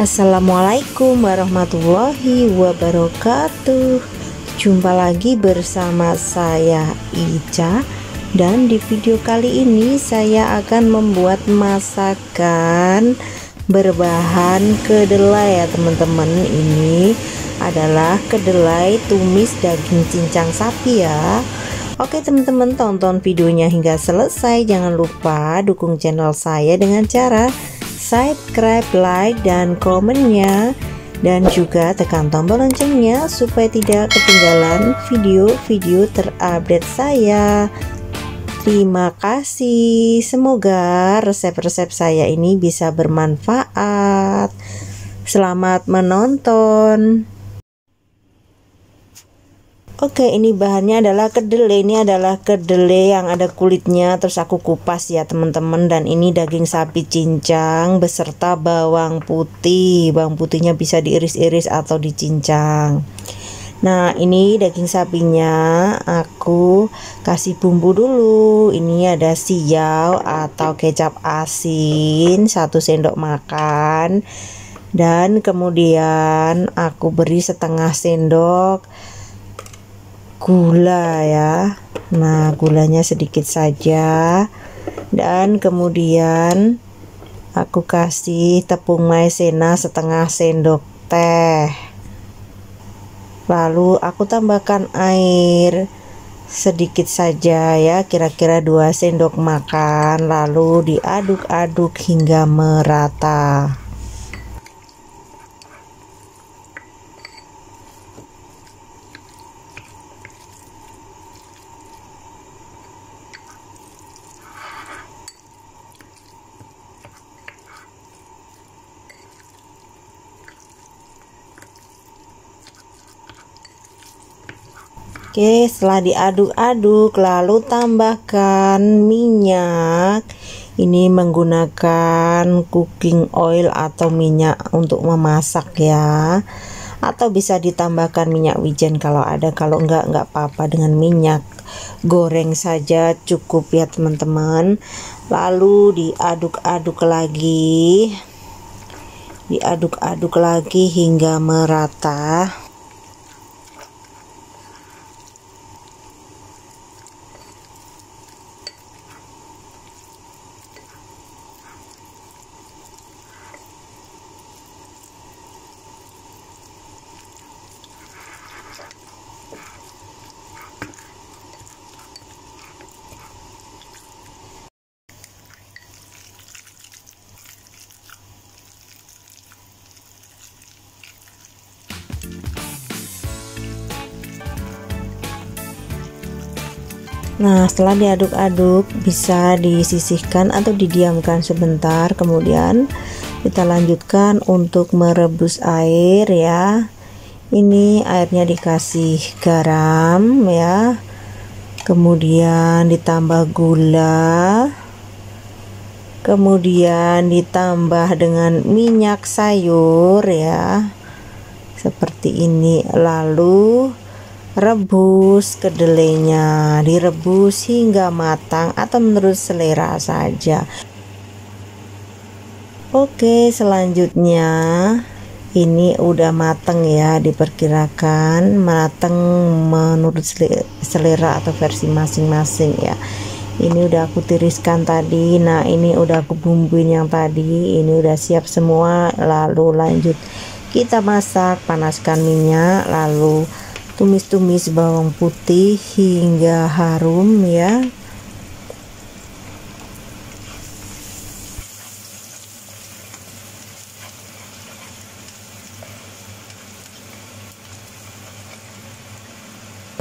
Assalamualaikum warahmatullahi wabarakatuh. Jumpa lagi bersama saya Ica, dan di video kali ini saya akan membuat masakan berbahan kedelai ya teman-teman. Ini adalah kedelai tumis daging cincang sapi ya. Oke teman-teman, tonton videonya hingga selesai. Jangan lupa dukung channel saya dengan cara subscribe, like, dan komennya, dan juga tekan tombol loncengnya supaya tidak ketinggalan video-video terupdate saya. Terima kasih. Semoga resep-resep saya ini bisa bermanfaat. Selamat menonton. Oke, ini bahannya adalah kedelai. Ini adalah kedelai yang ada kulitnya, terus aku kupas ya teman-teman. Dan ini daging sapi cincang beserta bawang putih. Bawang putihnya bisa diiris-iris atau dicincang. Nah, ini daging sapinya aku kasih bumbu dulu. Ini ada siau atau kecap asin 1 sendok makan, dan kemudian aku beri setengah sendok gula ya. Nah, gulanya sedikit saja, dan kemudian aku kasih tepung maizena setengah sendok teh. Lalu aku tambahkan air sedikit saja ya, kira-kira 2 sendok makan, lalu diaduk-aduk hingga merata. Oke, setelah diaduk-aduk lalu tambahkan minyak. Ini menggunakan cooking oil atau minyak untuk memasak ya, atau bisa ditambahkan minyak wijen kalau ada. Kalau enggak apa-apa, dengan minyak goreng saja cukup ya teman-teman. Lalu diaduk-aduk lagi, hingga merata. Nah, setelah diaduk-aduk bisa disisihkan atau didiamkan sebentar. Kemudian kita lanjutkan untuk merebus air ya. Ini airnya dikasih garam ya, kemudian ditambah gula, kemudian ditambah dengan minyak sayur ya, seperti ini. Lalu rebus kedelainya, direbus hingga matang atau menurut selera saja. Oke, selanjutnya ini udah mateng ya, diperkirakan mateng menurut selera atau versi masing-masing ya. Ini udah aku tiriskan tadi. Nah, ini udah aku bumbuin yang tadi, ini udah siap semua. Lalu lanjut kita masak. Panaskan minyak, lalu tumis-tumis bawang putih hingga harum ya.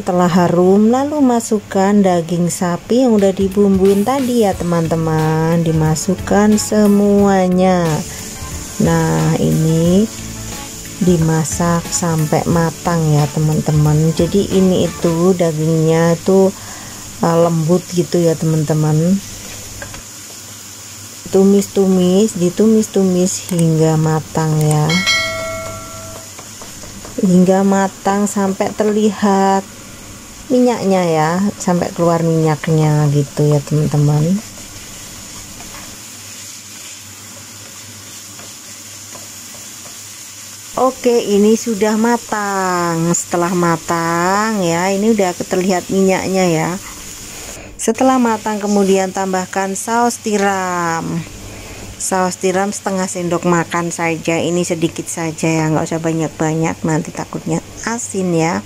Setelah harum, lalu masukkan daging sapi yang udah dibumbuin tadi ya teman-teman. Dimasukkan semuanya. Nah, ini dimasak sampai matang ya teman-teman. Jadi ini itu dagingnya itu lembut gitu ya teman-teman. Ditumis hingga matang ya, hingga matang sampai terlihat minyaknya ya, sampai keluar minyaknya gitu ya teman-teman. Oke, ini sudah matang. Setelah matang ya, ini udah terlihat minyaknya ya. Setelah matang kemudian tambahkan saus tiram. Saus tiram setengah sendok makan saja, ini sedikit saja ya, nggak usah banyak-banyak, nanti takutnya asin ya.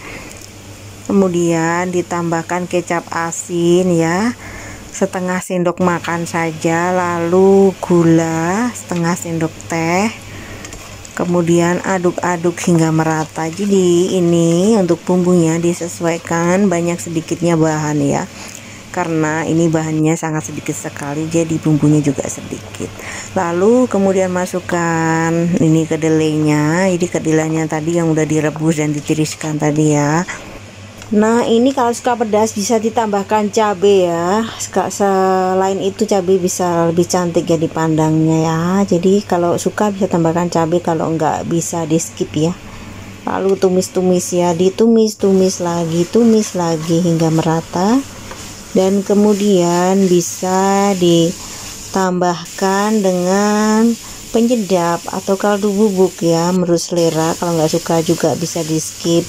Kemudian ditambahkan kecap asin ya, setengah sendok makan saja, lalu gula setengah sendok teh. Kemudian aduk-aduk hingga merata. Jadi ini untuk bumbunya disesuaikan banyak sedikitnya bahan ya, karena ini bahannya sangat sedikit sekali, jadi bumbunya juga sedikit. Lalu kemudian masukkan ini kedelainya. Jadi kedelainya tadi yang udah direbus dan ditiriskan tadi ya. Nah, ini kalau suka pedas bisa ditambahkan cabai ya. Selain itu cabai bisa lebih cantik ya dipandangnya ya. Jadi kalau suka bisa tambahkan cabai, kalau enggak bisa di skip ya. Lalu tumis-tumis ya, ditumis-tumis lagi hingga merata. Dan kemudian bisa ditambahkan dengan penyedap atau kaldu bubuk ya, menurut selera. Kalau nggak suka juga bisa di skip.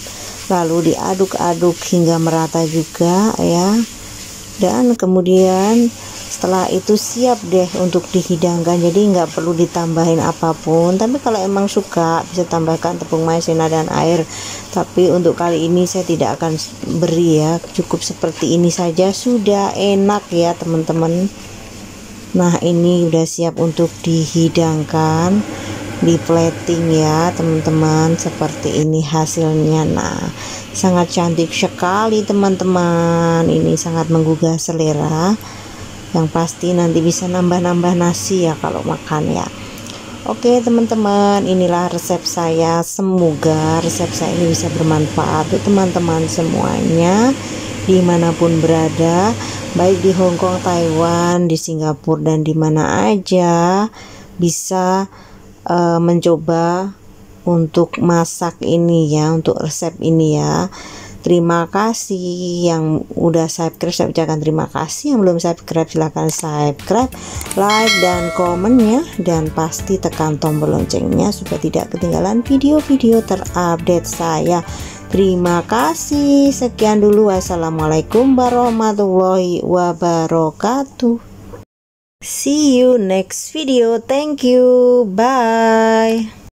Lalu diaduk-aduk hingga merata juga ya, dan kemudian setelah itu siap deh untuk dihidangkan. Jadi nggak perlu ditambahin apapun, tapi kalau emang suka bisa tambahkan tepung maizena dan air, tapi untuk kali ini saya tidak akan beri ya, cukup seperti ini saja sudah enak ya teman-teman. Nah, ini udah siap untuk dihidangkan, di plating ya teman-teman, seperti ini hasilnya. Nah, sangat cantik sekali teman-teman, ini sangat menggugah selera, yang pasti nanti bisa nambah-nambah nasi ya kalau makan ya. Oke teman-teman, inilah resep saya, semoga resep saya ini bisa bermanfaat untuk teman-teman semuanya dimanapun berada, baik di Hong Kong, Taiwan, di Singapura, dan dimana aja bisa mencoba untuk masak ini ya, untuk resep ini ya. Terima kasih yang udah subscribe, saya ucapkan terima kasih. Yang belum subscribe silahkan subscribe, like dan komen ya, dan pasti tekan tombol loncengnya supaya tidak ketinggalan video-video terupdate saya. Terima kasih, sekian dulu, wassalamualaikum warahmatullahi wabarakatuh. See you next video. Thank you. Bye.